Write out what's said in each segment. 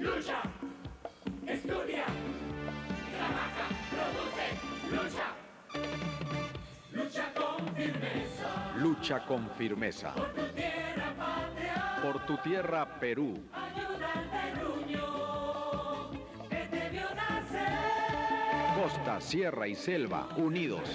lucha, estudia, trabaja, produce, lucha. Lucha con firmeza. Lucha con firmeza. Por tu tierra patria. Por tu tierra, Perú. Ayuda al terruño que te vio nacer. Costa, sierra y selva, unidos.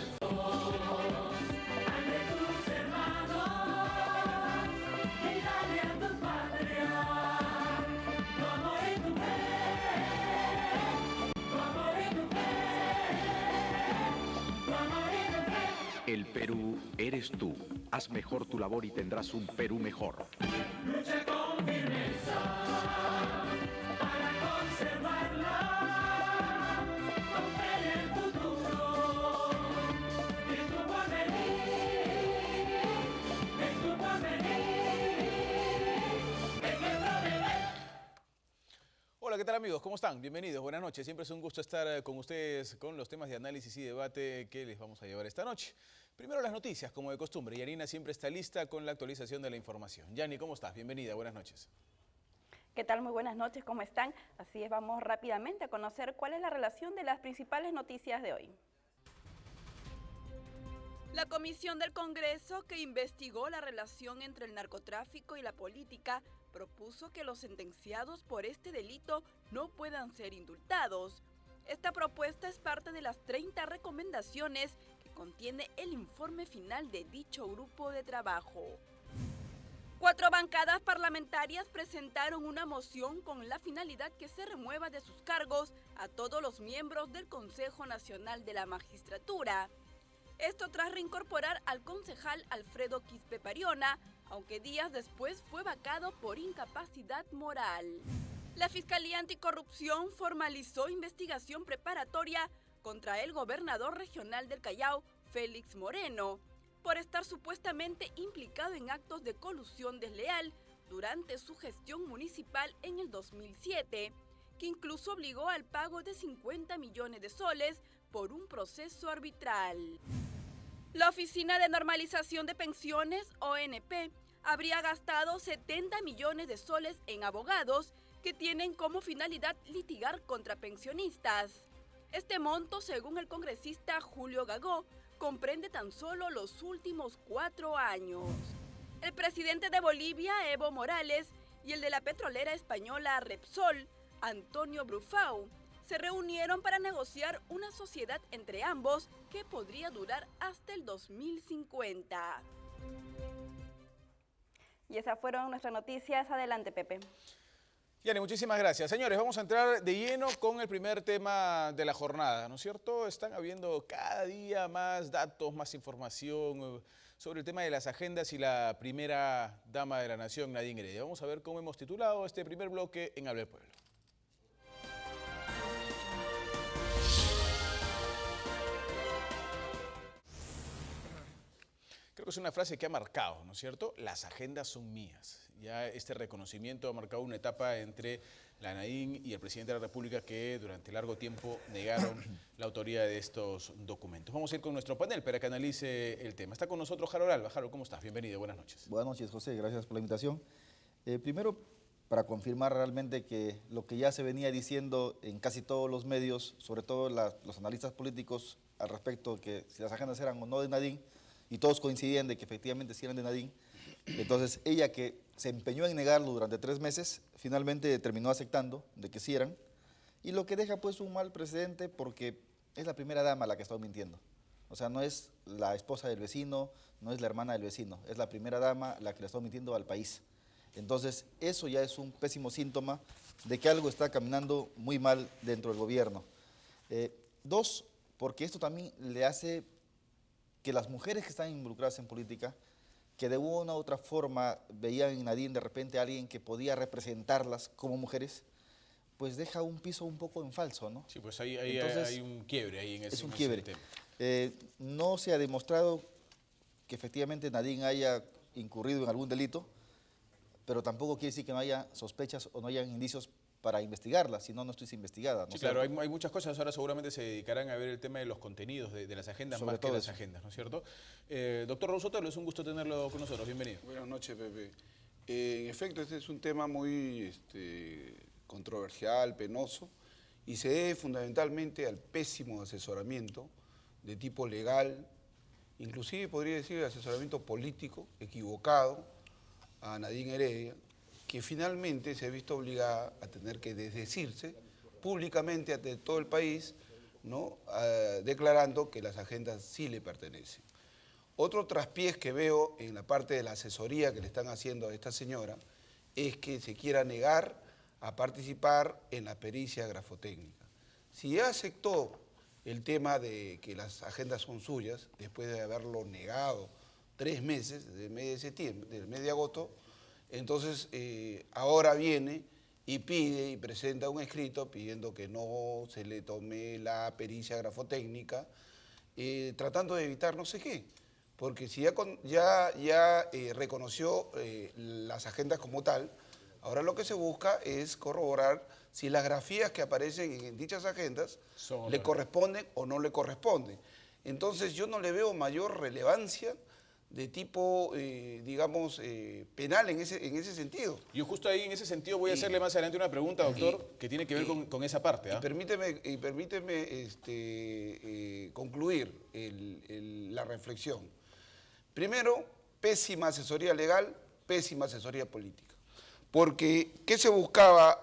El Perú eres tú. Haz mejor tu labor y tendrás un Perú mejor. Lucha con firmeza para conservarla. Con fe en el futuro. En tu porvenir. En tu porvenir. Es nuestro deber. Hola, ¿qué tal amigos? ¿Cómo están? Bienvenidos, buenas noches. Siempre es un gusto estar con ustedes con los temas de análisis y debate que les vamos a llevar esta noche. Primero las noticias, como de costumbre. Yanina siempre está lista con la actualización de la información. Yani, ¿cómo estás? Bienvenida, buenas noches. ¿Qué tal? Muy buenas noches, ¿cómo están? Así es, vamos rápidamente a conocer cuál es la relación de las principales noticias de hoy. La Comisión del Congreso, que investigó la relación entre el narcotráfico y la política, propuso que los sentenciados por este delito no puedan ser indultados. Esta propuesta es parte de las 30 recomendaciones que contiene el informe final de dicho grupo de trabajo. 4 bancadas parlamentarias presentaron una moción con la finalidad que se remueva de sus cargos a todos los miembros del Consejo Nacional de la Magistratura. Esto tras reincorporar al concejal Alfredo Quispe Pariona, aunque días después fue vacado por incapacidad moral. La Fiscalía Anticorrupción formalizó investigación preparatoria contra el gobernador regional del Callao, Félix Moreno, por estar supuestamente implicado en actos de colusión desleal durante su gestión municipal en el 2007, que incluso obligó al pago de 50 millones de soles por un proceso arbitral. La Oficina de Normalización de Pensiones, ONP, habría gastado 70 millones de soles en abogados que tienen como finalidad litigar contra pensionistas. Este monto, según el congresista Julio Gagó, comprende tan solo los últimos 4 años. El presidente de Bolivia, Evo Morales, y el de la petrolera española Repsol, Antonio Brufau, se reunieron para negociar una sociedad entre ambos que podría durar hasta el 2050. Y esas fueron nuestras noticias. Adelante, Pepe. Yani, muchísimas gracias. Señores, vamos a entrar de lleno con el primer tema de la jornada, ¿no es cierto? Están habiendo cada día más datos, más información sobre el tema de las agendas y la primera dama de la nación, Nadine Heredia. Vamos a ver cómo hemos titulado este primer bloque en Habla del Pueblo. Creo que es una frase que ha marcado, ¿no es cierto? Las agendas son mías. Ya este reconocimiento ha marcado una etapa entre la Nadine y el presidente de la República que durante largo tiempo negaron la autoría de estos documentos. Vamos a ir con nuestro panel para que analice el tema. Está con nosotros Harold Alba. Harold, ¿cómo estás? Bienvenido, buenas noches. Buenas noches, José. Gracias por la invitación. Primero, para confirmar realmente que lo que ya se venía diciendo en casi todos los medios, sobre todo los analistas políticos al respecto que si las agendas eran o no de Nadine, y todos coincidían de que efectivamente sí eran de Nadine. Entonces ella, que se empeñó en negarlo durante 3 meses, finalmente terminó aceptando de que sí eran, y lo que deja pues un mal precedente porque es la primera dama la que ha estado mintiendo. O sea, no es la esposa del vecino, no es la hermana del vecino, es la primera dama la que le está mintiendo al país. Entonces eso ya es un pésimo síntoma de que algo está caminando muy mal dentro del gobierno. 2, porque esto también le hace que las mujeres que están involucradas en política, que de una u otra forma veían en Nadine de repente a alguien que podía representarlas como mujeres, pues deja un piso un poco en falso, ¿no? Sí, pues entonces, hay un quiebre ahí en ese tema. Es un quiebre. No se ha demostrado que efectivamente Nadine haya incurrido en algún delito, pero tampoco quiere decir que no haya sospechas o no hayan indicios para investigarla, si no, no estuviese investigada. ¿No? Sí, claro, hay muchas cosas, ahora seguramente se dedicarán a ver el tema de los contenidos de las agendas más que las agendas, ¿no es cierto? Doctor Raúl Sotelo, es un gusto tenerlo con nosotros, bienvenido. Buenas noches, Pepe. En efecto, este es un tema muy controversial, penoso, y se debe fundamentalmente al pésimo asesoramiento de tipo legal, inclusive podría decir asesoramiento político equivocado a Nadine Heredia, que finalmente se ha visto obligada a tener que desdecirse públicamente ante todo el país, ¿no? Declarando que las agendas sí le pertenecen. Otro traspiés que veo en la parte de la asesoría que le están haciendo a esta señora es que se quiera negar a participar en la pericia grafotécnica. Si ya aceptó el tema de que las agendas son suyas, después de haberlo negado 3 meses, desde el mes de septiembre, del mes de agosto, entonces ahora viene y pide y presenta un escrito pidiendo que no se le tome la pericia grafotécnica, tratando de evitar no sé qué. Porque si ya reconoció las agendas como tal, ahora lo que se busca es corroborar si las grafías que aparecen en dichas agendas le corresponden o no le corresponden. Entonces yo no le veo mayor relevancia de tipo, digamos, penal en ese sentido. Yo justo ahí en ese sentido voy a hacerle más adelante una pregunta, doctor, que tiene que ver con esa parte. Y permíteme concluir la reflexión. Primero, pésima asesoría legal, pésima asesoría política. Porque, ¿qué se buscaba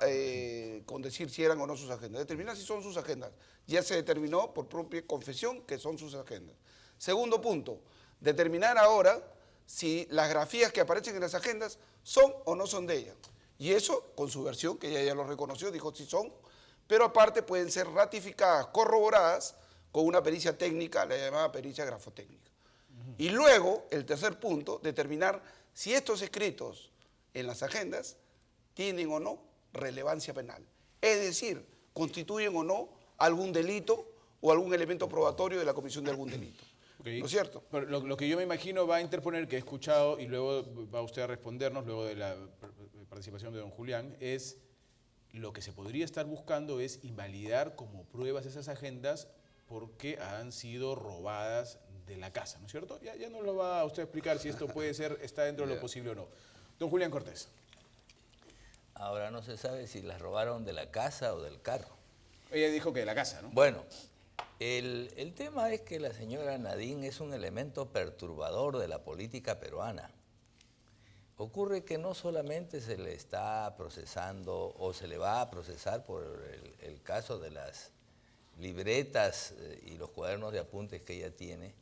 con decir si eran o no sus agendas? Determinar si son sus agendas. Ya se determinó por propia confesión que son sus agendas. Segundo punto, determinar ahora si las grafías que aparecen en las agendas son o no son de ella. Y eso, con su versión, que ella ya lo reconoció, dijo si son, pero aparte pueden ser ratificadas, corroboradas con una pericia técnica, la llamada pericia grafotécnica. Y luego, el tercer punto, determinar si estos escritos en las agendas tienen o no relevancia penal. Es decir, constituyen o no algún delito o algún elemento probatorio de la comisión de algún delito. Okay. ¿No es cierto? Pero lo que yo me imagino va a interponer, que he escuchado y luego va usted a respondernos, luego de la participación de don Julián, es lo que se podría estar buscando es invalidar como pruebas esas agendas porque han sido robadas de la casa, ¿no es cierto? Ya nos lo va a usted explicar si esto puede ser, está dentro de lo posible o no. Don Julián Cortés. Ahora no se sabe si las robaron de la casa o del carro. Ella dijo que de la casa, ¿no? Bueno, el tema es que la señora Nadine es un elemento perturbador de la política peruana. Ocurre que no solamente se le está procesando o se le va a procesar por el caso de las libretas y los cuadernos de apuntes que ella tiene,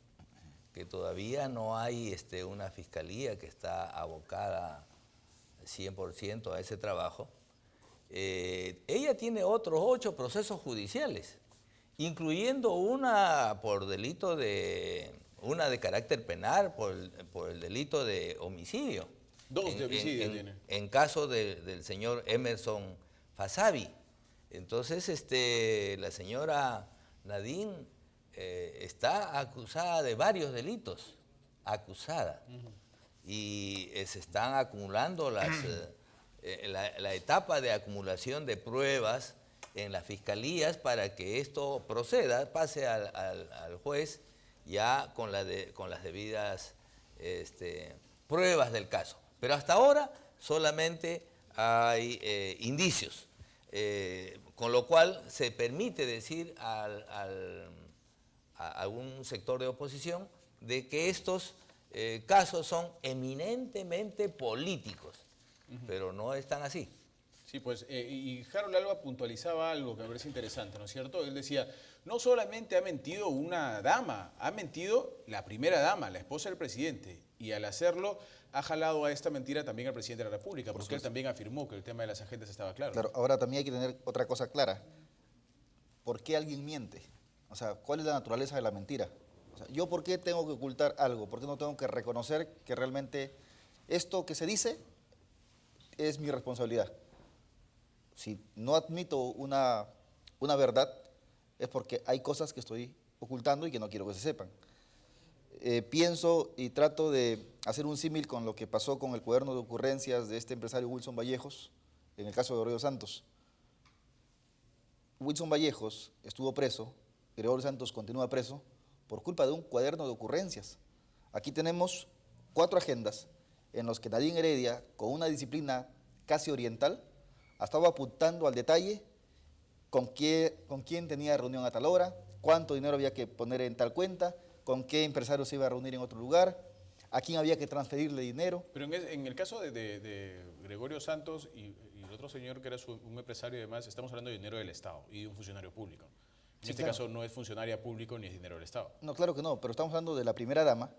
que todavía no hay una fiscalía que está abocada 100% a ese trabajo. Ella tiene otros 8 procesos judiciales, incluyendo una por delito una de carácter penal por el delito de homicidio. 2 de homicidio tiene. En caso del señor Emerson Fasabi. Entonces, la señora Nadine está acusada de varios delitos, acusada. Y se están acumulando la etapa de acumulación de pruebas en las fiscalías para que esto proceda, pase al juez ya con las debidas pruebas del caso. Pero hasta ahora solamente hay indicios, con lo cual se permite decir a algún sector de oposición de que estos casos son eminentemente políticos, pero no están así. Sí, pues, y Harold Alba puntualizaba algo que me parece interesante, ¿no es cierto? Él decía, no solamente ha mentido una dama, ha mentido la primera dama, la esposa del presidente, y al hacerlo ha jalado a esta mentira también al presidente de la República, porque él también afirmó que el tema de las agendas estaba claro. Claro, ahora también hay que tener otra cosa clara. ¿Por qué alguien miente? O sea, ¿cuál es la naturaleza de la mentira? O sea, ¿yo por qué tengo que ocultar algo? ¿Por qué no tengo que reconocer que realmente esto que se dice es mi responsabilidad? Si no admito una verdad, es porque hay cosas que estoy ocultando y que no quiero que se sepan. Pienso y trato de hacer un símil con lo que pasó con el cuaderno de ocurrencias de este empresario Wilson Vallejos, en el caso de Gregorio Santos. Wilson Vallejos estuvo preso, Gregorio Santos continúa preso, por culpa de un cuaderno de ocurrencias. Aquí tenemos 4 agendas en las que Nadine Heredia, con una disciplina casi oriental, ha estado apuntando al detalle con quién tenía reunión a tal hora, cuánto dinero había que poner en tal cuenta, con qué empresario se iba a reunir en otro lugar, a quién había que transferirle dinero. Pero en el caso de Gregorio Santos y el otro señor que era un empresario y demás, estamos hablando de dinero del Estado y de un funcionario público. En Sí, este claro. caso no es funcionaria público ni es dinero del Estado. No, claro que no, pero estamos hablando de la primera dama,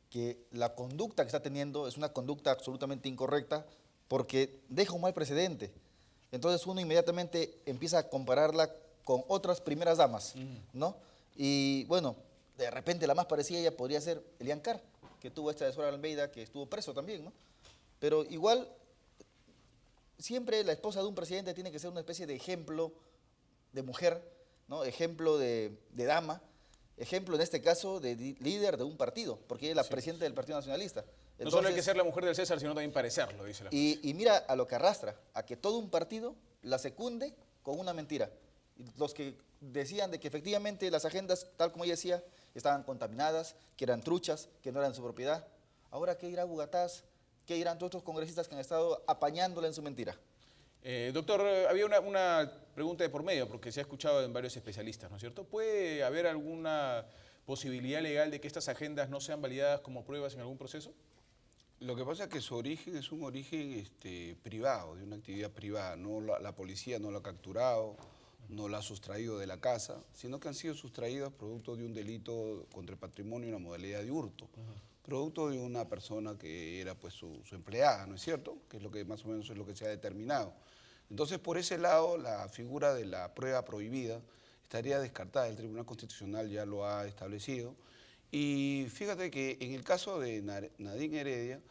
que la conducta que está teniendo es una conducta absolutamente incorrecta porque deja un mal precedente. Entonces uno inmediatamente empieza a compararla con otras primeras damas, ¿no? Y bueno, de repente la más parecida a ella podría ser Elian Carr, que tuvo esta de Sora Almeida, que estuvo preso también, ¿no? Pero igual, siempre la esposa de un presidente tiene que ser una especie de ejemplo de mujer, ¿no? Ejemplo de dama, ejemplo en este caso de líder de un partido, porque ella es la presidenta del Partido Nacionalista. No solo hay que Entonces, ser la mujer del César, sino también parecerlo, dice la frase. y mira a lo que arrastra, a que todo un partido la secunde con una mentira. Y los que decían de que efectivamente las agendas, tal como ella decía, estaban contaminadas, que eran truchas, que no eran su propiedad. Ahora, ¿qué dirá Bugatás? ¿Qué dirán todos estos congresistas que han estado apañándola en su mentira? Doctor, había una pregunta de por medio, porque se ha escuchado en varios especialistas, ¿no es cierto? ¿Puede haber alguna posibilidad legal de que estas agendas no sean validadas como pruebas en algún proceso? Lo que pasa es que su origen es un origen privado, de una actividad privada. No la policía no lo ha capturado, no la ha sustraído de la casa, sino que han sido sustraídos producto de un delito contra el patrimonio y una modalidad de hurto. Producto de una persona que era pues su empleada, ¿no es cierto? Que es lo que más o menos es lo que se ha determinado. Entonces, por ese lado, la figura de la prueba prohibida estaría descartada. El Tribunal Constitucional ya lo ha establecido. Y fíjate que en el caso de Nadine Heredia,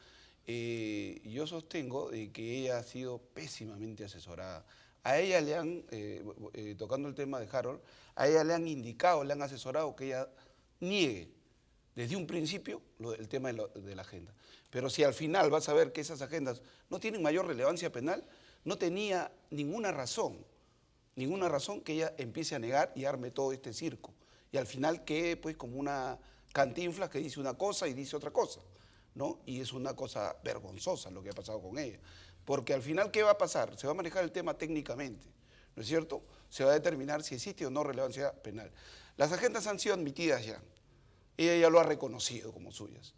yo sostengo de que ella ha sido pésimamente asesorada. A ella le han, tocando el tema de Harold, a ella le han indicado, le han asesorado que ella niegue desde un principio el tema de la agenda. Pero si al final vas a ver que esas agendas no tienen mayor relevancia penal, no tenía ninguna razón que ella empiece a negar y arme todo este circo. Y al final quede pues como una Cantinflas que dice una cosa y dice otra cosa, ¿no? Y es una cosa vergonzosa lo que ha pasado con ella. Porque al final, ¿qué va a pasar? Se va a manejar el tema técnicamente, ¿no es cierto? Se va a determinar si existe o no relevancia penal. Las agendas han sido admitidas ya. Ella ya lo ha reconocido como suyas.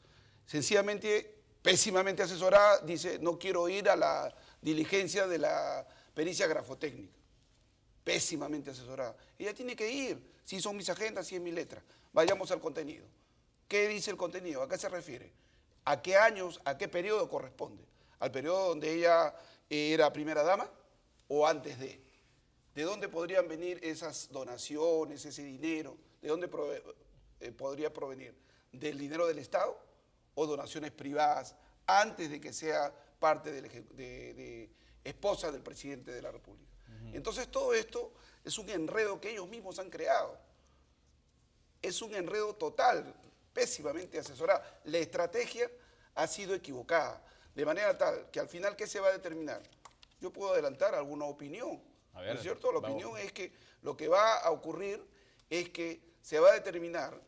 Sencillamente, pésimamente asesorada, dice, no quiero ir a la diligencia de la pericia grafotécnica. Pésimamente asesorada. Ella tiene que ir. Si son mis agendas, si es mi letra. Vayamos al contenido. ¿Qué dice el contenido? ¿A qué se refiere? ¿A qué años, a qué periodo corresponde? ¿Al periodo donde ella era primera dama o antes de? ¿De dónde podrían venir esas donaciones, ese dinero? ¿De dónde podría provenir? ¿Del dinero del Estado o donaciones privadas antes de que sea parte de esposa del presidente de la República? Entonces todo esto es un enredo que ellos mismos han creado. Es un enredo total, pésimamente asesorado. La estrategia ha sido equivocada, de manera tal que al final, ¿qué se va a determinar? Yo puedo adelantar alguna opinión, A ver, ¿no es cierto? La vamos. opinión es que lo que va a ocurrir es que se va a determinar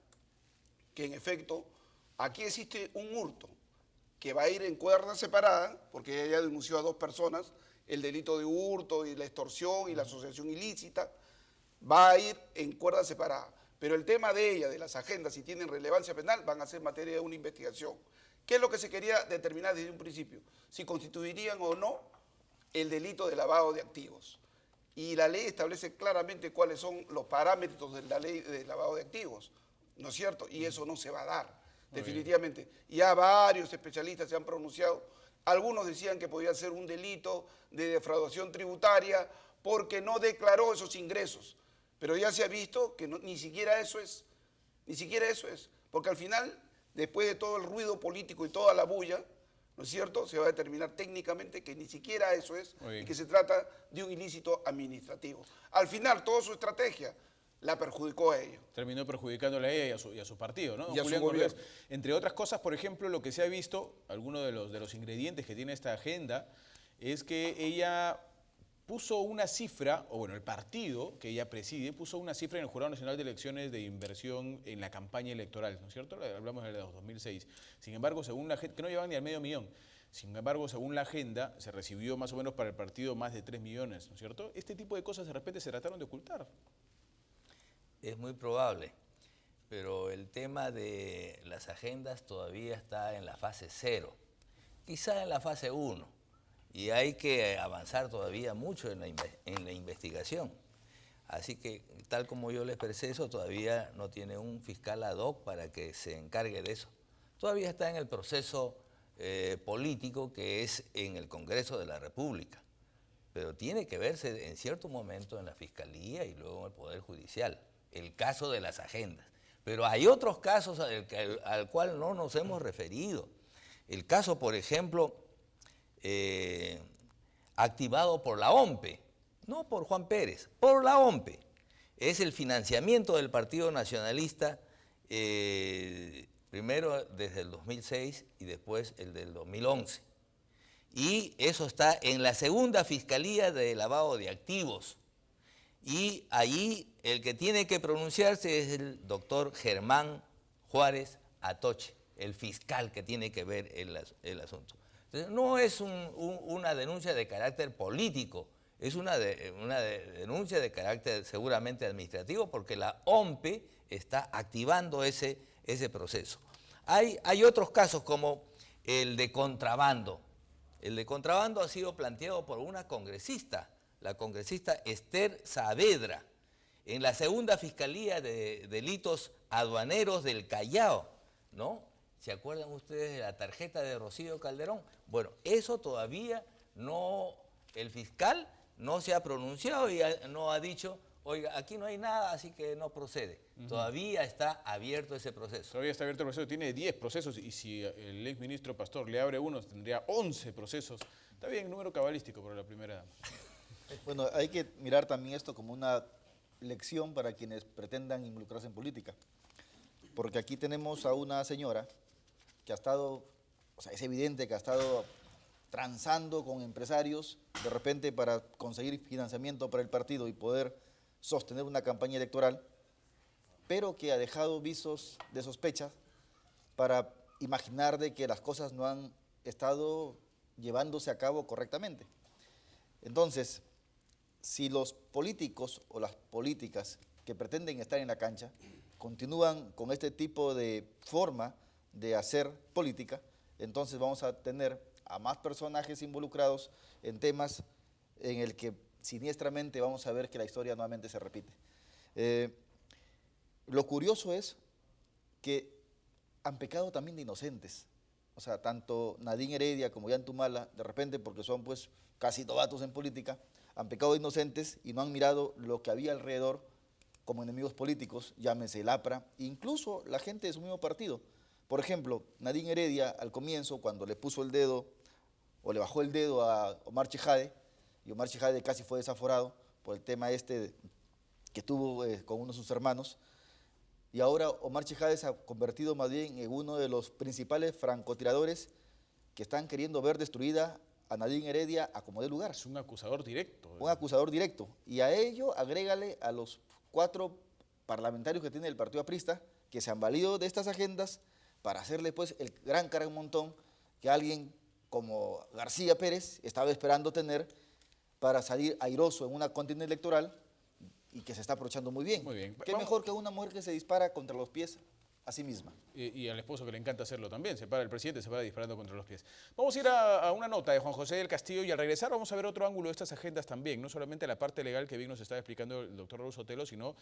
que en efecto aquí existe un hurto que va a ir en cuerda separada, porque ella denunció a dos personas el delito de hurto y la extorsión y la asociación ilícita, va a ir en cuerda separada. Pero el tema de ella, de las agendas, si tienen relevancia penal, van a ser materia de una investigación. ¿Qué es lo que se quería determinar desde un principio? Si constituirían o no el delito de lavado de activos. Y la ley establece claramente cuáles son los parámetros de la ley de lavado de activos, ¿no es cierto? Y eso no se va a dar, definitivamente. Ya varios especialistas se han pronunciado. Algunos decían que podía ser un delito de defraudación tributaria porque no declaró esos ingresos. Pero ya se ha visto que ni siquiera eso es. Ni siquiera eso es. Porque al final, después de todo el ruido político y toda la bulla, ¿no es cierto?, se va a determinar técnicamente que ni siquiera eso es y que se trata de un ilícito administrativo. Al final, toda su estrategia la perjudicó a ella. Terminó perjudicándole a ella y a su partido, ¿no? Y a su Julián gobierno. Cortés. Entre otras cosas, por ejemplo, lo que se ha visto, algunos de los ingredientes que tiene esta agenda, es que ella puso una cifra, o bueno, el partido que ella preside, puso una cifra en el Jurado Nacional de Elecciones de inversión en la campaña electoral, ¿no es cierto? Hablamos de 2006. Sin embargo, según la gente, que no llevan ni al medio millón. Sin embargo, según la agenda, se recibió más o menos para el partido más de 3 millones, ¿no es cierto? Este tipo de cosas de repente se trataron de ocultar. Es muy probable, pero el tema de las agendas todavía está en la fase 0, quizá en la fase 1, y hay que avanzar todavía mucho en la investigación. Así que, tal como yo le expresé eso, todavía no tiene un fiscal ad hoc para que se encargue de eso. Todavía está en el proceso político que es en el Congreso de la República, pero tiene que verse en cierto momento en la Fiscalía y luego en el Poder Judicial, el caso de las agendas. Pero hay otros casos al cual no nos hemos referido. El caso, por ejemplo, activado por la OMPE, no por Juan Pérez, por la OMPE. Es el financiamiento del Partido Nacionalista, primero desde el 2006 y después el del 2011. Y eso está en la segunda Fiscalía de Lavado de Activos. Y allí el que tiene que pronunciarse es el doctor Germán Juárez Atoche, el fiscal que tiene que ver el asunto. Entonces, no es una denuncia de carácter político, es una denuncia de carácter seguramente administrativo, porque la OMPE está activando ese proceso. Hay otros casos como el de contrabando. El de contrabando ha sido planteado por una congresista, la congresista Esther Saavedra, en la segunda Fiscalía de Delitos Aduaneros del Callao, ¿no? ¿Se acuerdan ustedes de la tarjeta de Rocío Calderón? Bueno, eso todavía no, el fiscal no se ha pronunciado y no ha dicho, oiga, aquí no hay nada, así que no procede. Todavía está abierto ese proceso. Todavía está abierto el proceso, tiene 10 procesos y si el exministro Pastor le abre uno, tendría 11 procesos. Está bien, número cabalístico para la primera dama. Bueno, hay que mirar también esto como una lección para quienes pretendan involucrarse en política. Porque aquí tenemos a una señora que ha estado, o sea, es evidente que ha estado transando con empresarios de repente para conseguir financiamiento para el partido y poder sostener una campaña electoral, pero que ha dejado visos de sospechas para imaginar de que las cosas no han estado llevándose a cabo correctamente. Entonces, si los políticos o las políticas que pretenden estar en la cancha continúan con este tipo de forma de hacer política, entonces vamos a tener a más personajes involucrados en temas en el que siniestramente vamos a ver que la historia nuevamente se repite. Lo curioso es que han pecado también de inocentes. O sea, tanto Nadine Heredia como Ollanta Humala, de repente, porque son pues casi novatos en política, han pecado de inocentes y no han mirado lo que había alrededor como enemigos políticos, llámese el APRA, incluso la gente de su mismo partido. Por ejemplo, Nadine Heredia, al comienzo, cuando le puso el dedo, o le bajó el dedo a Omar Chejade, y Omar Chejade casi fue desaforado por el tema este que tuvo con uno de sus hermanos, y ahora Omar Chejade se ha convertido más bien en uno de los principales francotiradores que están queriendo ver destruida a Nadine Heredia a como dé lugar. Es un acusador directo. Un acusador directo. Y a ello agrégale a los 4 parlamentarios que tiene el Partido Aprista, que se han valido de estas agendas para hacerle pues el gran cargamontón que alguien como García Pérez estaba esperando tener para salir airoso en una contienda electoral y que se está aprovechando muy bien. Muy bien. ¿Qué mejor que una mujer que se dispara contra los pies a sí misma? Y al esposo que le encanta hacerlo también. El presidente se para disparando contra los pies. Vamos a ir a una nota de Juan José del Castillo y al regresar vamos a ver otro ángulo de estas agendas también. No solamente la parte legal que bien nos está explicando el doctor Raúl Sotelo, sino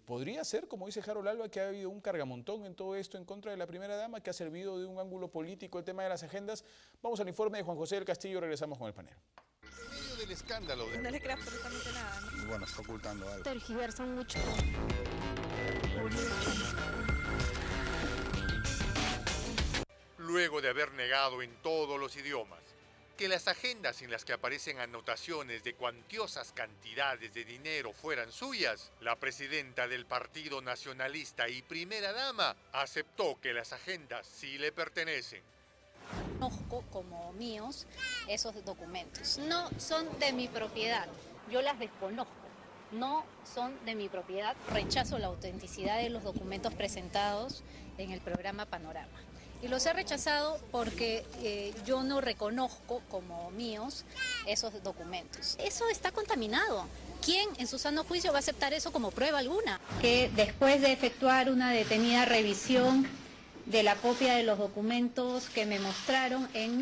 podría ser, como dice Harold Alba, que ha habido un cargamontón en todo esto en contra de la primera dama, que ha servido de un ángulo político el tema de las agendas. Vamos al informe de Juan José del Castillo y regresamos con el panel. En medio del escándalo No le creas absolutamente nada, ¿no? Bueno, está ocultando algo. Tergiversan mucho. Luego de haber negado en todos los idiomas que las agendas en las que aparecen anotaciones de cuantiosas cantidades de dinero fueran suyas, la presidenta del Partido Nacionalista y primera dama aceptó que las agendas sí le pertenecen. Conozco como míos esos documentos. No son de mi propiedad, yo las desconozco. No son de mi propiedad, rechazo la autenticidad de los documentos presentados en el programa Panorama. Y los he rechazado porque yo no reconozco como míos esos documentos. Eso está contaminado. ¿Quién en su sano juicio va a aceptar eso como prueba alguna? Que después de efectuar una detenida revisión de la copia de los documentos que me mostraron en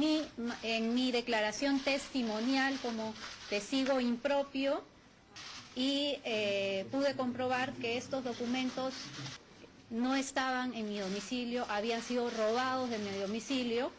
mi declaración testimonial como testigo impropio, y pude comprobar que estos documentos no estaban en mi domicilio, habían sido robados de mi domicilio,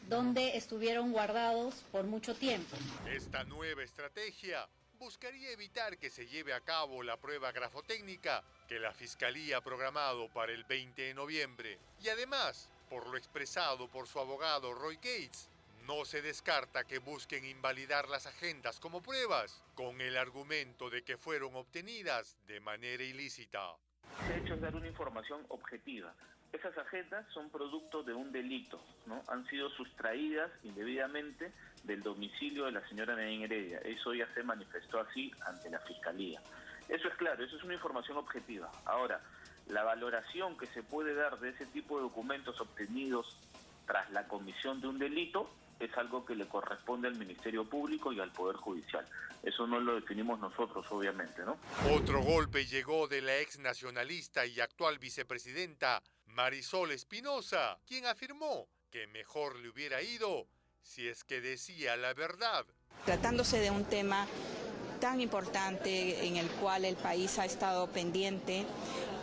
donde estuvieron guardados por mucho tiempo. Esta nueva estrategia buscaría evitar que se lleve a cabo la prueba grafotécnica que la Fiscalía ha programado para el 20 de noviembre. Y además, por lo expresado por su abogado Roy Gates, no se descarta que busquen invalidar las agendas como pruebas, con el argumento de que fueron obtenidas de manera ilícita. Se ha hecho es dar una información objetiva. Esas agendas son producto de un delito, ¿no? Han sido sustraídas indebidamente del domicilio de la señora Nadine Heredia. Eso ya se manifestó así ante la Fiscalía. Eso es claro, eso es una información objetiva. Ahora, la valoración que se puede dar de ese tipo de documentos obtenidos tras la comisión de un delito es algo que le corresponde al Ministerio Público y al Poder Judicial. Eso no lo definimos nosotros, obviamente, ¿no? Otro golpe llegó de la ex nacionalista y actual vicepresidenta Marisol Espinosa, quien afirmó que mejor le hubiera ido si es que decía la verdad. Tratándose de un tema tan importante en el cual el país ha estado pendiente,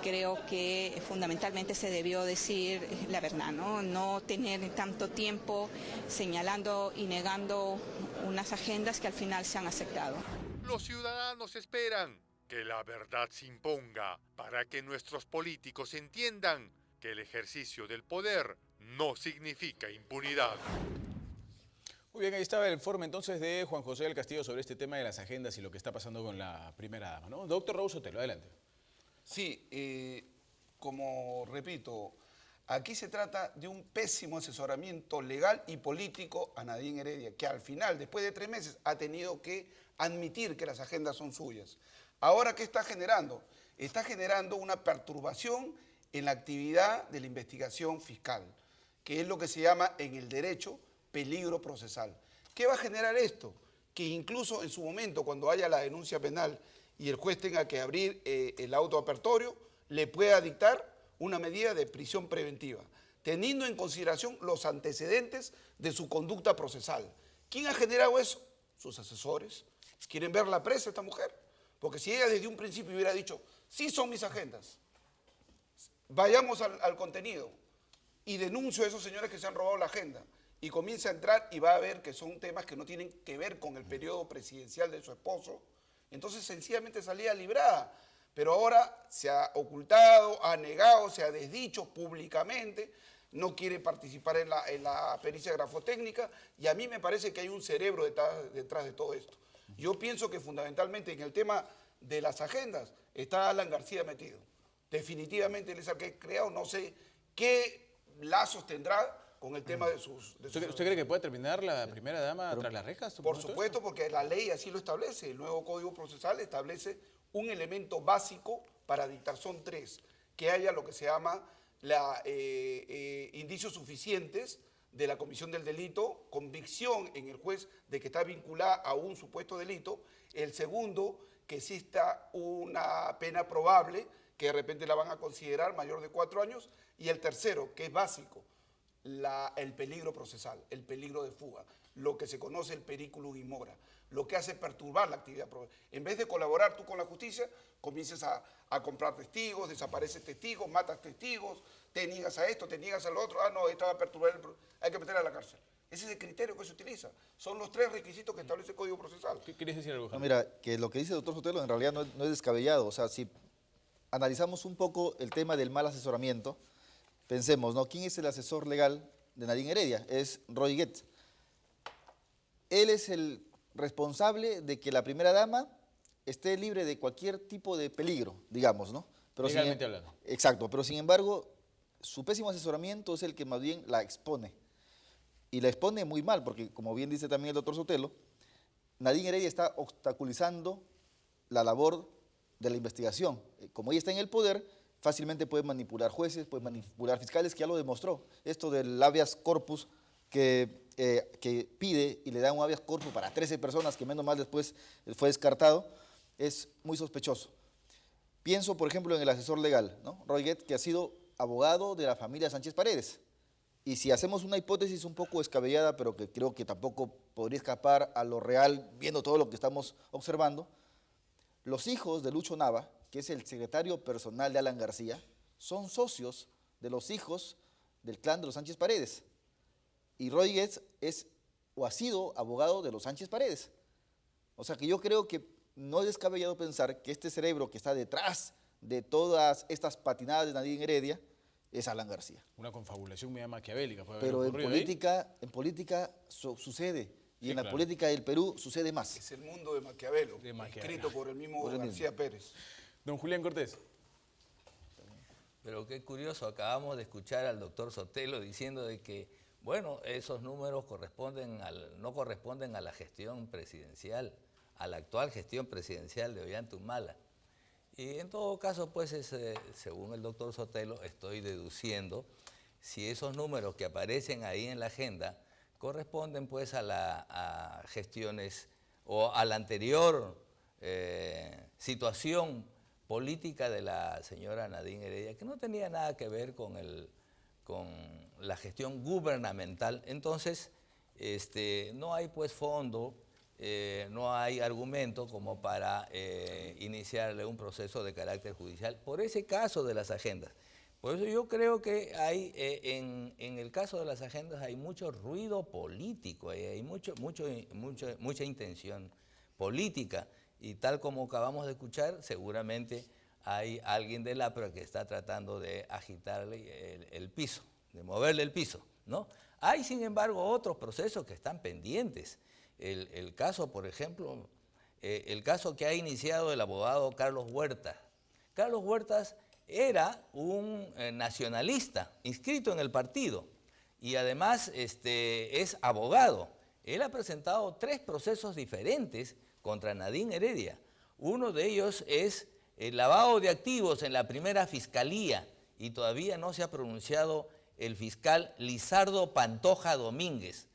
creo que fundamentalmente se debió decir la verdad, ¿no? No tener tanto tiempo señalando y negando unas agendas que al final se han aceptado. Los ciudadanos esperan que la verdad se imponga para que nuestros políticos entiendan que el ejercicio del poder no significa impunidad. Muy bien, ahí estaba el informe entonces de Juan José del Castillo sobre este tema de las agendas y lo que está pasando con la primera dama, ¿no? Doctor Raúl Sotelo, adelante. Sí, como repito, aquí se trata de un pésimo asesoramiento legal y político a Nadine Heredia, que al final, después de 3 meses, ha tenido que admitir que las agendas son suyas. Ahora, ¿qué está generando? Está generando una perturbación en la actividad de la investigación fiscal, que es lo que se llama en el derecho peligro procesal. ¿Qué va a generar esto? Que incluso en su momento, cuando haya la denuncia penal y el juez tenga que abrir el auto apertorio, le pueda dictar una medida de prisión preventiva, teniendo en consideración los antecedentes de su conducta procesal. ¿Quién ha generado eso? Sus asesores. ¿Quieren verla presa esta mujer? Porque si ella desde un principio hubiera dicho, sí son mis agendas, vayamos al contenido y denuncio a esos señores que se han robado la agenda, y comienza a entrar y va a ver que son temas que no tienen que ver con el periodo presidencial de su esposo, entonces sencillamente salía librada. Pero ahora se ha ocultado, ha negado, se ha desdicho públicamente, no quiere participar en la pericia grafotécnica, y a mí me parece que hay un cerebro detrás de todo esto. Yo pienso que fundamentalmente en el tema de las agendas está Alan García metido. Definitivamente él es el que ha creado, no sé qué lazos tendrá con el tema de sus... ¿Usted cree que puede terminar la primera dama tras las rejas? Por supuesto, porque la ley así lo establece. El nuevo Código Procesal establece un elemento básico para dictar, son 3, que haya lo que se llama indicios suficientes de la comisión del delito, convicción en el juez de que está vinculada a un supuesto delito. El segundo, que exista una pena probable, que de repente la van a considerar mayor de 4 años. Y el tercero, que es básico, el peligro procesal, el peligro de fuga, lo que se conoce el periculum in mora, lo que hace perturbar la actividad. En vez de colaborar tú con la justicia, comienzas a comprar testigos, desapareces testigos, matas testigos, te niegas a esto, te niegas a lo otro, no, esta va a perturbar, hay que meterla a la cárcel. Ese es el criterio que se utiliza. Son los 3 requisitos que establece el Código Procesal. ¿Qué quieres decir, algo? No, mira, que lo que dice el doctor Sotelo en realidad no es descabellado. O sea, si analizamos un poco el tema del mal asesoramiento, pensemos, ¿no? ¿Quién es el asesor legal de Nadine Heredia? Es Roy Gates. Él es el responsable de que la primera dama esté libre de cualquier tipo de peligro, digamos, ¿no? Pero legalmente hablando. Exacto, pero sin embargo, su pésimo asesoramiento es el que más bien la expone. Y la expone muy mal, porque como bien dice también el doctor Sotelo, Nadine Heredia está obstaculizando la labor de la investigación. Como ella está en el poder, fácilmente puede manipular jueces, puede manipular fiscales, que ya lo demostró. Esto del habeas corpus que pide y le da un habeas corpus para 13 personas, que menos mal después fue descartado, es muy sospechoso. Pienso, por ejemplo, en el asesor legal, ¿no? Roy Get, que ha sido abogado de la familia Sánchez Paredes. Y si hacemos una hipótesis un poco descabellada, pero que creo que tampoco podría escapar a lo real, viendo todo lo que estamos observando, los hijos de Lucho Nava, que es el secretario personal de Alan García, son socios de los hijos del clan de los Sánchez Paredes. Y Roy Get es o ha sido abogado de los Sánchez Paredes. O sea que yo creo que no es descabellado pensar que este cerebro que está detrás de todas estas patinadas de Nadine Heredia es Alan García. Una confabulación media maquiavélica puede haber Pero ocurrido en política sucede, y Sí, en la claro. política del Perú sucede más. Es el mundo de Maquiavelo, De Maquiavelo. escrito por el mismo Por el García Pérez. Don Julián Cortés. Pero qué curioso, acabamos de escuchar al doctor Sotelo diciendo de que, bueno, esos números no corresponden a la gestión presidencial, a la actual gestión presidencial de Ollanta-Humala. Y en todo caso, pues, según el doctor Sotelo, estoy deduciendo si esos números que aparecen ahí en la agenda corresponden, pues, a gestiones o a la anterior situación política de la señora Nadine Heredia, que no tenía nada que ver con la gestión gubernamental. Entonces, no hay, pues, fondo, no hay argumento como para iniciarle un proceso de carácter judicial por ese caso de las agendas. Por eso yo creo que hay, en el caso de las agendas hay mucho ruido político, hay mucha intención política, y tal como acabamos de escuchar, seguramente hay alguien del APRA que está tratando de agitarle el piso, de moverle el piso, ¿no? Hay, sin embargo, otros procesos que están pendientes. El caso, por ejemplo, el caso que ha iniciado el abogado Carlos Huertas. Carlos Huertas era un nacionalista inscrito en el partido y además es abogado. Él ha presentado 3 procesos diferentes contra Nadine Heredia. Uno de ellos es el lavado de activos en la primera fiscalía y todavía no se ha pronunciado el fiscal Lizardo Pantoja Domínguez.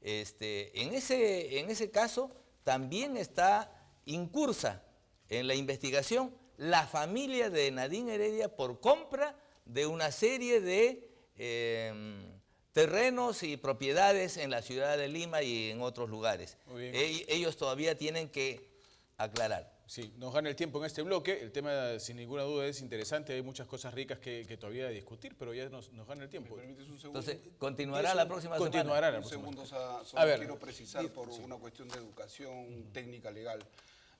En ese caso también está incursa en la investigación la familia de Nadine Heredia por compra de una serie de terrenos y propiedades en la ciudad de Lima y en otros lugares. Ellos todavía tienen que aclarar. Sí, nos gana el tiempo en este bloque. El tema, sin ninguna duda, es interesante. Hay muchas cosas ricas que todavía discutir, pero ya nos gana el tiempo. ¿Me permites un segundo? Entonces, continuará la próxima semana. Continuará la Un próxima segundo, semana. solo quiero precisar por una cuestión de educación técnica legal.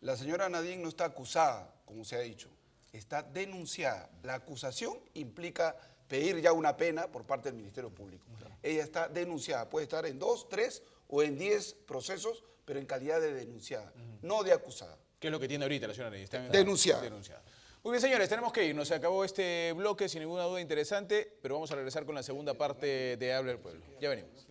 La señora Nadine no está acusada, como se ha dicho, está denunciada. La acusación implica pedir ya una pena por parte del Ministerio Público. Ella está denunciada, puede estar en 2, 3 o en 10 procesos, pero en calidad de denunciada, no de acusada. ¿Qué es lo que tiene ahorita la señora Nadine? Está Denunciada. Muy bien, señores, tenemos que irnos. Se acabó este bloque, sin ninguna duda interesante, pero vamos a regresar con la segunda parte de Habla el Pueblo. Ya venimos.